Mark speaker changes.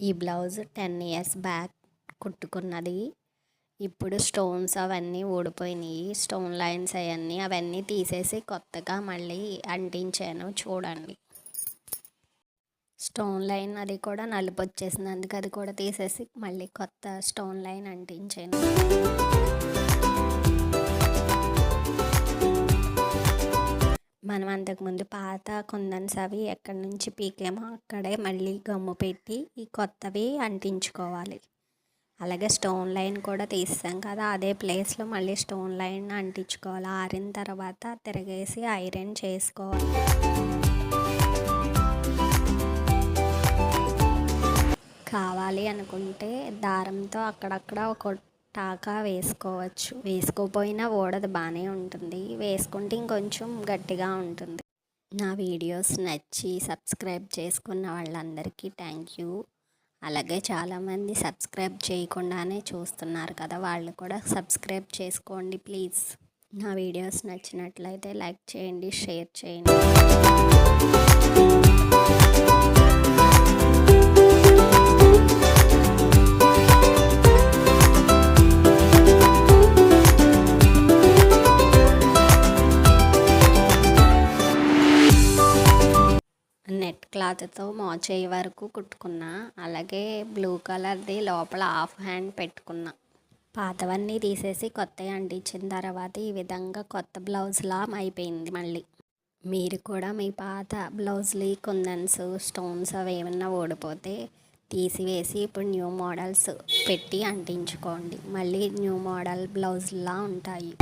Speaker 1: ఈ blouse 10 years back కుట్టుకున్నది. ఇప్పుడు stones అవన్నీ ఊడిపోయినాయి. స్టోన్ లైన్స్ అవన్నీ తీసేసి కొత్తగా మళ్ళీ అంటించాను. చూడండి, స్టోన్ లైన్ అది కూడా నలుపు వచ్చేసింది. అందుకే అది కూడా తీసేసి మళ్ళీ కొత్త స్టోన్ లైన్ అంటించాను. మనం అంతకుముందు పాత కుందన్స్ అవి ఎక్కడి నుంచి పీకామో అక్కడే మళ్ళీ గమ్ము పెట్టి ఈ కొత్తవి అంటించుకోవాలి. అలాగే స్టోన్ లైన్ కూడా తీసాం కదా, అదే ప్లేస్లో మళ్ళీ స్టోన్ లైన్ అంటించుకోవాలి. ఆరిన తర్వాత తిరగేసి ఐరన్ చేసుకోవాలి. కావాలి అనుకుంటే దారంతో అక్కడక్కడ ఒక టాకా వేసుకోవచ్చు. వేసుకోపోయినా ఊడదు, బాగానే ఉంటుంది. వేసుకుంటే ఇంకొంచెం గట్టిగా ఉంటుంది. నా వీడియోస్ నచ్చి సబ్స్క్రైబ్ చేసుకున్న వాళ్ళందరికీ థ్యాంక్ యూ. అలాగే చాలామంది సబ్స్క్రైబ్ చేయకుండానే చూస్తున్నారు కదా, వాళ్ళు కూడా సబ్స్క్రైబ్ చేసుకోండి ప్లీజ్. నా వీడియోస్ నచ్చినట్లయితే లైక్ చేయండి, షేర్ చేయండి. నెట్ క్లాత్తో మోచేయి వరకు కుట్టుకున్నా. అలాగే బ్లూ కలర్ది లోపల హాఫ్ హ్యాండ్ పెట్టుకున్నా. పాతవన్నీ తీసేసి కొత్తవి అంటించిన తర్వాత ఈ విధంగా కొత్త బ్లౌజ్లా అయిపోయింది. మళ్ళీ మీరు కూడా మీ పాత బ్లౌజ్లు కుందన్స్ స్టోన్స్ అవి ఏమన్నా ఓడిపోతే తీసివేసి ఇప్పుడు న్యూ మోడల్స్ పెట్టి అంటించుకోండి. మళ్ళీ న్యూ మోడల్ బ్లౌజ్లా ఉంటాయి.